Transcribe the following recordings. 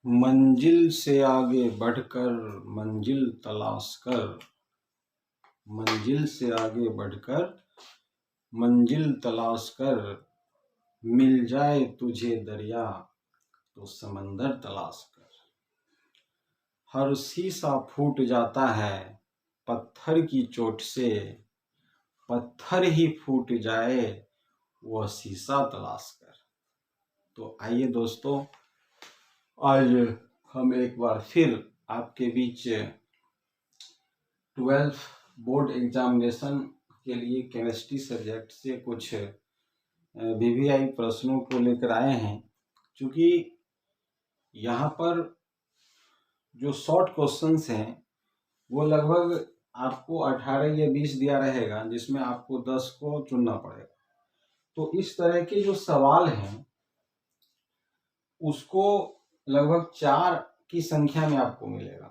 मंजिल से आगे बढ़कर मंजिल तलाश कर, मंजिल से आगे बढ़कर मंजिल तलाश कर, मिल जाए तुझे दरिया तो समंदर तलाश कर। हर शीशा फूट जाता है पत्थर की चोट से, पत्थर ही फूट जाए वह शीशा तलाश कर। तो आइए दोस्तों, आज हम एक बार फिर आपके बीच 12th बोर्ड एग्जामिनेशन के लिए केमिस्ट्री सब्जेक्ट से कुछ VVI प्रश्नों को लेकर आए हैं। क्योंकि यहाँ पर जो शॉर्ट क्वेश्चंस हैं वो लगभग आपको 18 या 20 दिया रहेगा, जिसमें आपको 10 को चुनना पड़ेगा। तो इस तरह के जो सवाल हैं उसको लगभग 4 की संख्या में आपको मिलेगा।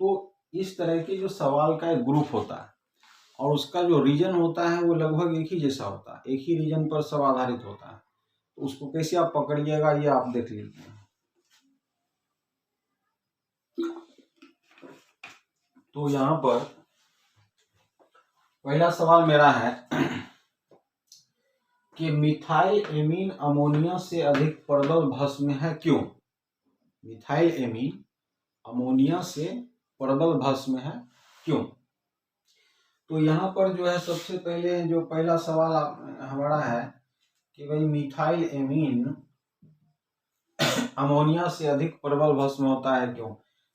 तो इस तरह के जो सवाल का एक ग्रुप होता है और उसका जो रीजन होता है वो लगभग एक ही जैसा होता है, एक ही रीजन पर सब आधारित होता है। तो उसको कैसे आप पकड़िएगा ये आप देख लीजिए। तो यहाँ पर पहला सवाल मेरा है कि मिथाइल एमीन अमोनिया से अधिक प्रबल भस्म है क्यों? मिथाइल एमीन अमोनिया से प्रबल भस्म है क्यों? तो यहाँ पर जो है सबसे पहले जो पहला सवाल हमारा है कि भाई मिथाइल एमीन अमोनिया से अधिक प्रबल भस्म होता है क्यों?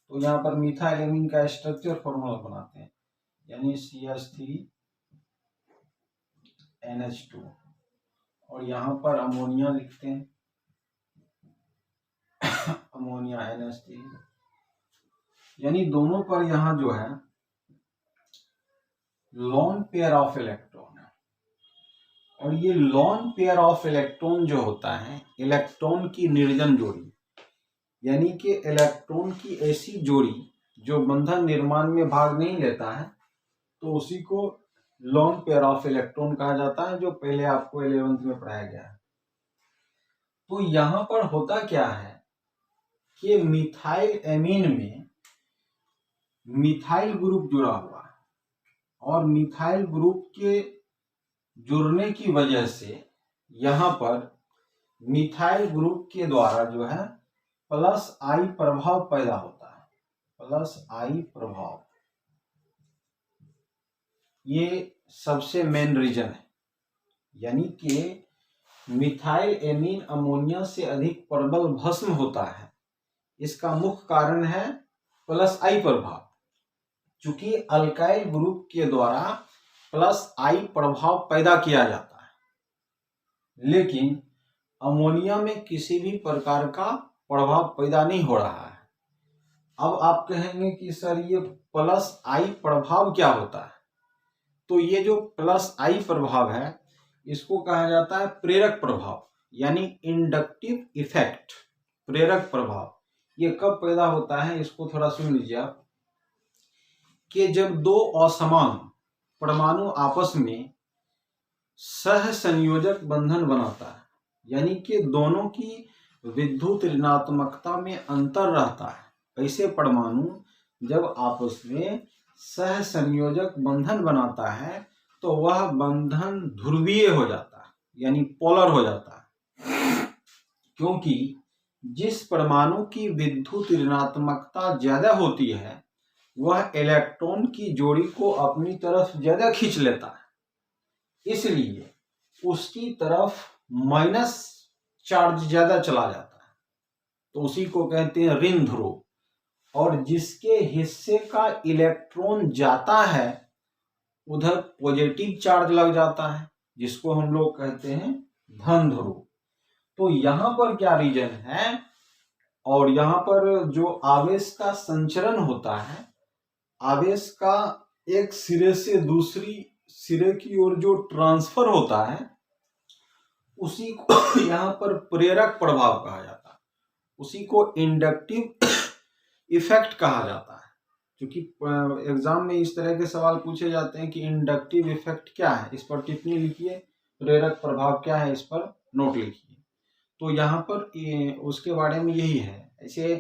तो यहाँ पर मिथाइल एमीन का स्ट्रक्चर फॉर्मूला बनाते हैं, यानी CH3NH2 और यहाँ पर अमोनिया लिखते हैं अमोनिया NH3, यानी दोनों पर यहाँ जो है लोन पेयर ऑफ इलेक्ट्रॉन है। और ये लोन पेयर ऑफ इलेक्ट्रॉन जो होता है इलेक्ट्रॉन की निर्जन जोड़ी, यानी कि इलेक्ट्रॉन की ऐसी जोड़ी जो बंधन निर्माण में भाग नहीं लेता है, तो उसी को लोन पेयर ऑफ इलेक्ट्रॉन कहा जाता है, जो पहले आपको 11th में पढ़ाया गया है। तो यहाँ पर होता क्या है कि मिथाइल एमीन में मिथाइल ग्रुप जुड़ा हुआ है और मिथाइल ग्रुप के जुड़ने की वजह से यहाँ पर मिथाइल ग्रुप के द्वारा जो है प्लस आई प्रभाव पैदा होता है, प्लस आई प्रभाव। ये सबसे मेन रीजन है, यानी कि मिथाइल एमीन अमोनिया से अधिक प्रबल भस्म होता है। इसका मुख्य कारण है प्लस आई प्रभाव, चूंकि अल्काइल ग्रुप के द्वारा प्लस आई प्रभाव पैदा किया जाता है, लेकिन अमोनिया में किसी भी प्रकार का प्रभाव पैदा नहीं हो रहा है। अब आप कहेंगे कि सर ये प्लस आई प्रभाव क्या होता है? तो ये जो प्लस आई प्रभाव है इसको कहा जाता है प्रेरक प्रभाव, यानी इंडक्टिव इफेक्ट। प्रेरक प्रभाव ये कब पैदा होता है इसको थोड़ा सुन लीजिए आप, कि जब दो असमान परमाणु आपस में सह संयोजक बंधन बनाता है, यानी कि दोनों की विद्युत ऋणात्मकता में अंतर रहता है, ऐसे परमाणु जब आपस में सह संयोजक बंधन बनाता है तो वह बंधन ध्रुवीय हो जाता है, यानी पोलर हो जाता है। क्योंकि जिस परमाणु की विद्युत ऋणात्मकता ज्यादा होती है वह इलेक्ट्रॉन की जोड़ी को अपनी तरफ ज्यादा खींच लेता है, इसलिए उसकी तरफ माइनस चार्ज ज्यादा चला जाता है, तो उसी को कहते हैं ऋण ध्रुव। और जिसके हिस्से का इलेक्ट्रॉन जाता है उधर पॉजिटिव चार्ज लग जाता है, जिसको हम लोग कहते हैं धन ध्रुव। तो यहाँ पर क्या रीजन है, और यहाँ पर जो आवेश का संचरण होता है, आवेश का एक सिरे से दूसरी सिरे की ओर जो ट्रांसफर होता है उसी को यहाँ पर प्रेरक प्रभाव कहा जाता है, उसी को इंडक्टिव इफेक्ट कहा जाता है। क्योंकि एग्जाम में इस तरह के सवाल पूछे जाते हैं कि इंडक्टिव इफेक्ट क्या है, इस पर टिप्पणी लिखिए, प्रेरक प्रभाव क्या है इस पर नोट लिखिए। तो यहाँ पर उसके बारे में यही है। ऐसे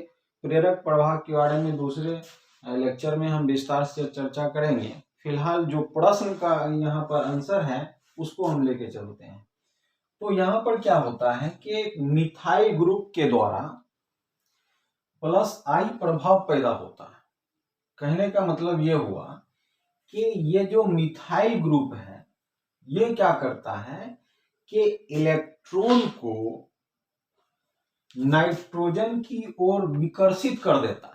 प्रेरक प्रवाह के बारे में दूसरे लेक्चर में हम विस्तार से चर्चा करेंगे। फिलहाल जो प्रश्न का यहाँ पर आंसर है उसको हम लेके चलते हैं। तो यहाँ पर क्या होता है कि मिथाइल ग्रुप के द्वारा प्लस आई प्रभाव पैदा होता है। कहने का मतलब ये हुआ कि ये जो मिथाइल ग्रुप है ये क्या करता है कि इलेक्ट्रॉन को नाइट्रोजन की ओर विकर्षित कर देता है।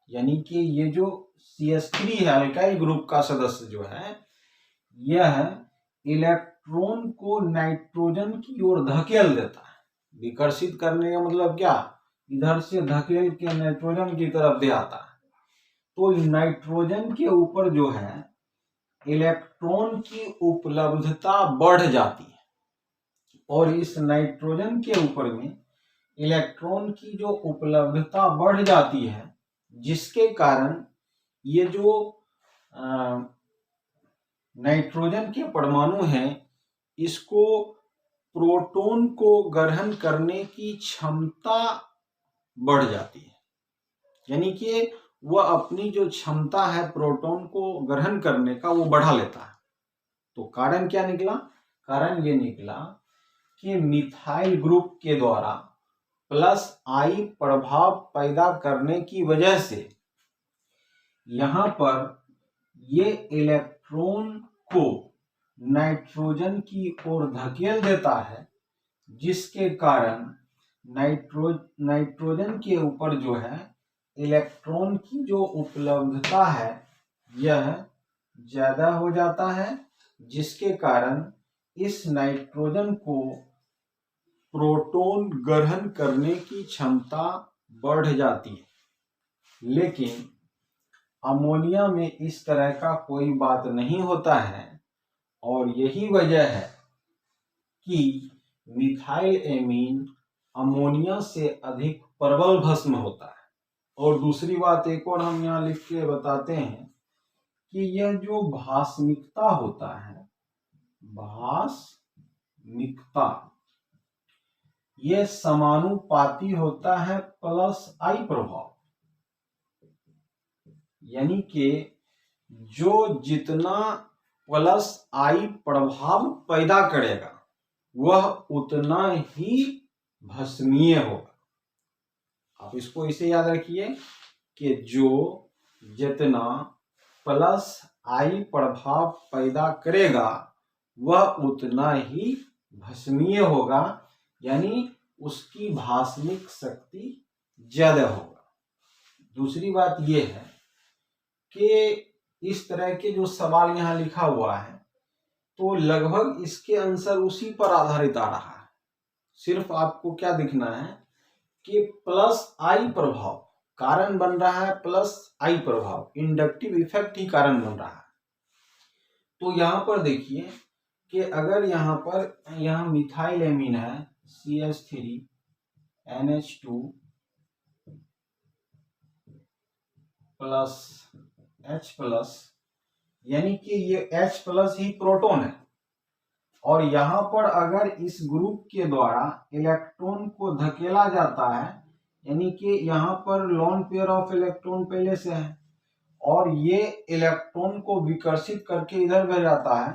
यानी कि ये जो CH3 है अल्काइल ग्रुप का सदस्य जो है यह इलेक्ट्रॉन को नाइट्रोजन की ओर धकेल देता है। विकर्षित करने का मतलब क्या, इधर से धकेल के नाइट्रोजन की तरफ दे आता है। तो नाइट्रोजन के ऊपर जो है इलेक्ट्रॉन की उपलब्धता बढ़ जाती है और इस नाइट्रोजन के ऊपर में इलेक्ट्रॉन की जो उपलब्धता बढ़ जाती है जिसके कारण ये जो नाइट्रोजन के परमाणु हैं इसको प्रोटॉन को ग्रहण करने की क्षमता बढ़ जाती है। यानी कि वह अपनी जो क्षमता है प्रोटॉन को ग्रहण करने का वो बढ़ा लेता है। तो कारण क्या निकला, कारण ये निकला कि मिथाइल ग्रुप के द्वारा प्लस आई प्रभाव पैदा करने की वजह से यहाँ पर ये इलेक्ट्रॉन को नाइट्रोजन की ओर धकेल देता है जिसके कारण नाइट्रोजन के ऊपर जो है इलेक्ट्रॉन की जो उपलब्धता है यह ज्यादा हो जाता है जिसके कारण इस नाइट्रोजन को प्रोटॉन ग्रहण करने की क्षमता बढ़ जाती है। लेकिन अमोनिया में इस तरह का कोई बात नहीं होता है और यही वजह है कि मिथाइल एमीन अमोनिया से अधिक प्रबल भस्म होता है। और दूसरी बात एक और हम यहाँ लिख के बताते हैं कि यह जो भास्मिकता होता है, भास्मिकता, यह समानुपाती होता है प्लस आई प्रभाव। यानी कि जो जितना प्लस आई प्रभाव पैदा करेगा वह उतना ही भस्मीय होगा। आप इसको इसे याद रखिए कि जो जितना प्लस आई प्रभाव पैदा करेगा वह उतना ही भस्मीय होगा, यानी उसकी भास्मिक शक्ति ज्यादा होगा। दूसरी बात यह है कि इस तरह के जो सवाल यहाँ लिखा हुआ है तो लगभग इसके आंसर उसी पर आधारित आ रहा है। सिर्फ आपको क्या दिखना है कि प्लस आई प्रभाव कारण बन रहा है, प्लस आई प्रभाव इंडक्टिव इफेक्ट ही कारण बन रहा है। तो यहाँ पर देखिए कि अगर यहाँ मिथाइल एमीन है CH3 NH2 प्लस H+, यानी कि ये H+ ही प्रोटॉन है और यहाँ पर अगर इस ग्रुप के द्वारा इलेक्ट्रॉन को धकेला जाता है, यानी कि यहाँ पर लोन पेयर ऑफ इलेक्ट्रॉन पहले से है और ये इलेक्ट्रॉन को विकर्षित करके इधर भेज जाता है,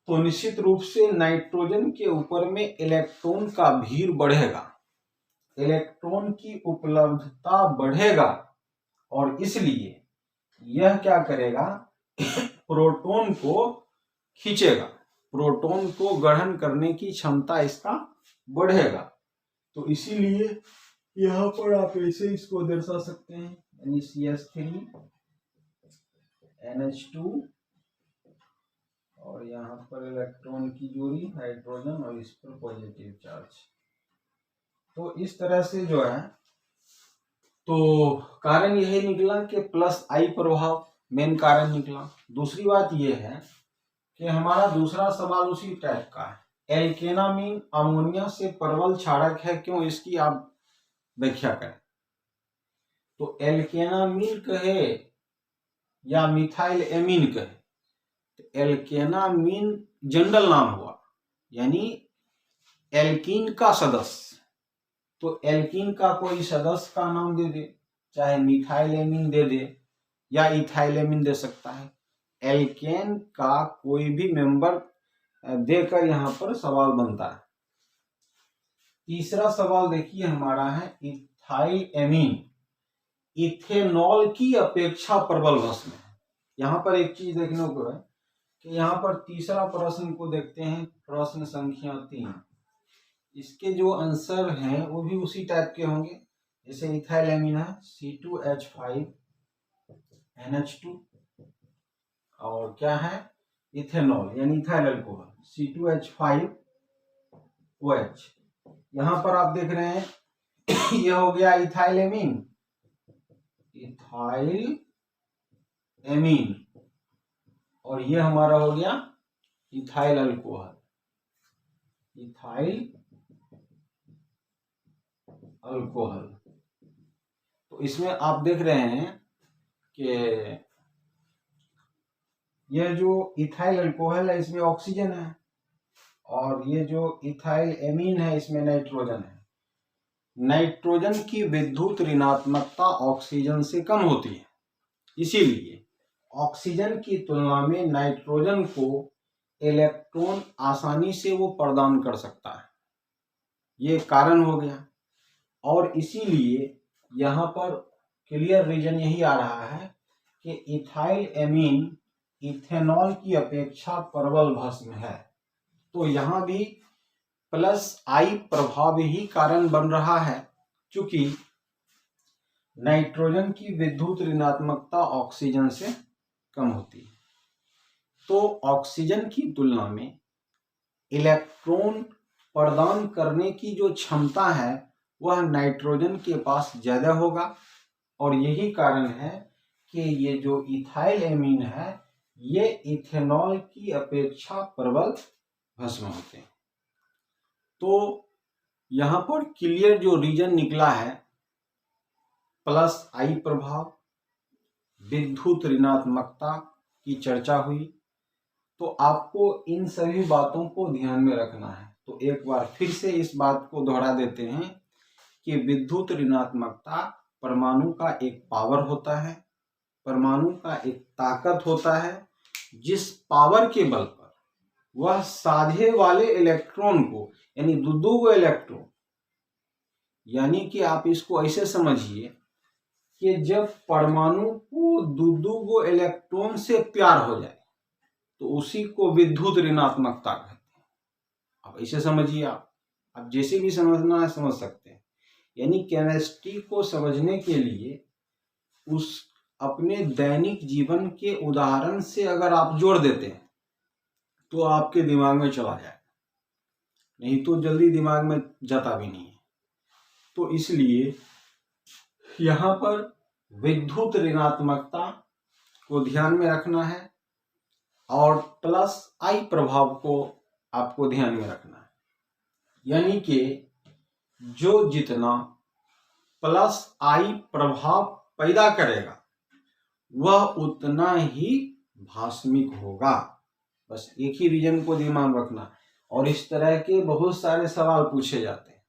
तो निश्चित रूप से नाइट्रोजन के ऊपर में इलेक्ट्रॉन का भीड़ बढ़ेगा, इलेक्ट्रॉन की उपलब्धता बढ़ेगा और इसलिए यह क्या करेगा, प्रोटॉन को खींचेगा, प्रोटॉन को ग्रहण करने की क्षमता इसका बढ़ेगा। तो इसीलिए यहाँ पर आप ऐसे इसको दर्शा सकते हैं, यानी CH3 NH2 और यहाँ पर इलेक्ट्रॉन की जोड़ी हाइड्रोजन और इस पर पॉजिटिव चार्ज। तो इस तरह से जो है तो कारण यही निकला कि प्लस आई प्रभाव मेन कारण निकला। दूसरी बात यह है कि हमारा दूसरा सवाल उसी टाइप का है, एल्केनामीन अमोनिया से प्रबल क्षारक है क्यों, इसकी आप व्याख्या करें। तो एल्केनामीन कहे या मिथाइल एमीन कहे, तो एल्केनामीन जनरल नाम हुआ, यानी एल्कीन का सदस्य, तो एल्कीन का कोई सदस्य का नाम दे दे, चाहे मिथाइलेमीन दे दे या इथाइलेमीन दे सकता है। एल्केन का कोई भी मेंबर देकर यहाँ पर सवाल बनता है। तीसरा सवाल देखिए हमारा है इथाइलेमीन इथेनॉल की अपेक्षा प्रबल भस्म है। यहाँ पर एक चीज देखने को है कि यहाँ पर तीसरा प्रश्न को देखते हैं, प्रश्न संख्या 3। इसके जो आंसर हैं वो भी उसी टाइप के होंगे, जैसे इथाइलेमीन है C2H5NH2 और क्या है इथेनॉल यानी इथाइल अल्कोहल C2H5OH। यहाँ पर आप देख रहे हैं यह हो गया इथाइलेमीन और ये हमारा हो गया इथाइल अल्कोहल तो इसमें आप देख रहे हैं कि यह जो इथाइल अल्कोहल है इसमें ऑक्सीजन है और ये जो इथाइल एमीन है इसमें नाइट्रोजन है। नाइट्रोजन की विद्युत ऋणात्मकता ऑक्सीजन से कम होती है, इसीलिए ऑक्सीजन की तुलना में नाइट्रोजन को इलेक्ट्रॉन आसानी से वो प्रदान कर सकता है, ये कारण हो गया। और इसीलिए यहाँ पर क्लियर रीजन यही आ रहा है कि इथाइल एमीन इथेनॉल की अपेक्षा प्रबल भस्म है। तो यहाँ भी +I प्रभाव ही कारण बन रहा है, क्योंकि नाइट्रोजन की विद्युत ऋणात्मकता ऑक्सीजन से कम होती है। तो ऑक्सीजन की तुलना में इलेक्ट्रॉन प्रदान करने की जो क्षमता है वह नाइट्रोजन के पास ज्यादा होगा और यही कारण है कि ये जो इथाइल एमीन है ये इथेनॉल की अपेक्षा प्रबल भस्म होते हैं। तो यहाँ पर क्लियर जो रीजन निकला है +I प्रभाव, विद्युत ऋणात्मकता की चर्चा हुई, तो आपको इन सभी बातों को ध्यान में रखना है। तो एक बार फिर से इस बात को दोहरा देते हैं कि विद्युत ऋणात्मकता परमाणु का एक पावर होता है, परमाणु का एक ताकत होता है, जिस पावर के बल पर वह साझे वाले इलेक्ट्रॉन को यानी दो इलेक्ट्रॉन, यानी कि आप इसको ऐसे समझिए कि जब परमाणु को दो इलेक्ट्रॉन से प्यार हो जाए तो उसी को विद्युत ऋणात्मकता कहते हैं। आप ऐसे समझिए, आप जैसे भी समझना है समझ सकते हैं। यानी केमिस्ट्री को समझने के लिए उस अपने दैनिक जीवन के उदाहरण से अगर आप जोड़ देते हैं तो आपके दिमाग में चला जाए, नहीं तो जल्दी दिमाग में जाता भी नहीं है। तो इसलिए यहाँ पर विद्युत ऋणात्मकता को ध्यान में रखना है और +I प्रभाव को आपको ध्यान में रखना है। यानी कि जो जितना +I प्रभाव पैदा करेगा वह उतना ही भास्मिक होगा। बस एक ही रीजन को दिमाग में रखना। और इस तरह के बहुत सारे सवाल पूछे जाते हैं।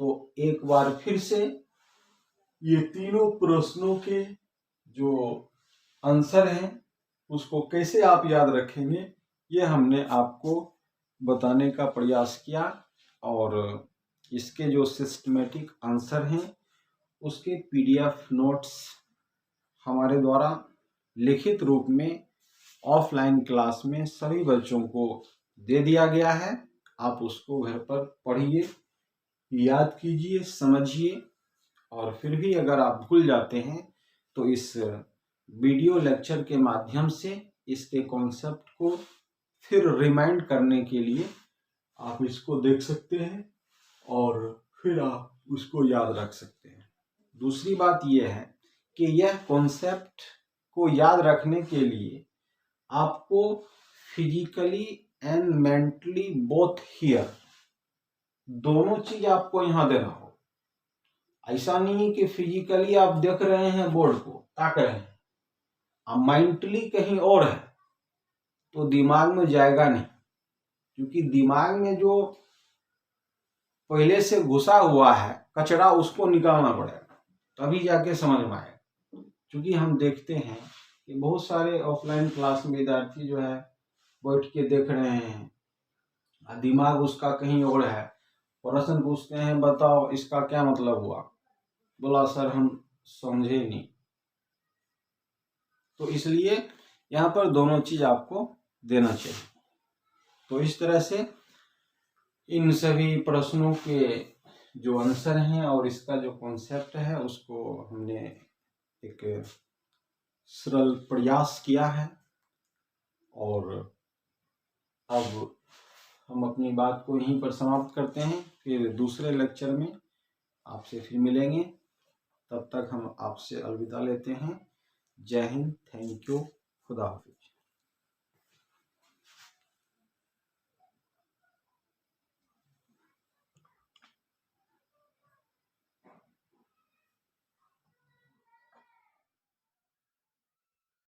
तो एक बार फिर से ये तीनों प्रश्नों के जो आंसर हैं उसको कैसे आप याद रखेंगे ये हमने आपको बताने का प्रयास किया और इसके जो सिस्टमेटिक आंसर हैं उसके PDF नोट्स हमारे द्वारा लिखित रूप में ऑफलाइन क्लास में सभी बच्चों को दे दिया गया है। आप उसको घर पर पढ़िए, याद कीजिए, समझिए और फिर भी अगर आप भूल जाते हैं तो इस वीडियो लेक्चर के माध्यम से इसके कॉन्सेप्ट को फिर रिमाइंड करने के लिए आप इसको देख सकते हैं और फिर आप उसको याद रख सकते हैं। दूसरी बात यह है कि यह कॉन्सेप्ट को याद रखने के लिए आपको physically and mentally both here दोनों चीज आपको यहाँ देना हो। ऐसा नहीं कि फिजिकली आप देख रहे हैं बोर्ड को, ताक रहे हैं, अब मेंटली कहीं और है तो दिमाग में जाएगा नहीं, क्योंकि दिमाग में जो पहले से घुसा हुआ है कचरा, उसको निकालना पड़ेगा, तभी जाके समझ में आएगा। क्योंकि हम देखते हैं कि बहुत सारे ऑफलाइन क्लास में विद्यार्थी जो है बैठ के देख रहे हैं, दिमाग उसका कहीं और है, प्रश्न पूछते हैं बताओ इसका क्या मतलब हुआ, बोला सर हम समझे नहीं। तो इसलिए यहाँ पर दोनों चीज आपको देना चाहिए। तो इस तरह से इन सभी प्रश्नों के जो आंसर हैं और इसका जो कॉन्सेप्ट है उसको हमने एक सरल प्रयास किया है। और अब हम अपनी बात को यहीं पर समाप्त करते हैं, फिर दूसरे लेक्चर में आपसे फिर मिलेंगे। तब तक हम आपसे अलविदा लेते हैं। जय हिंद, थैंक यू, खुदा हाफिज।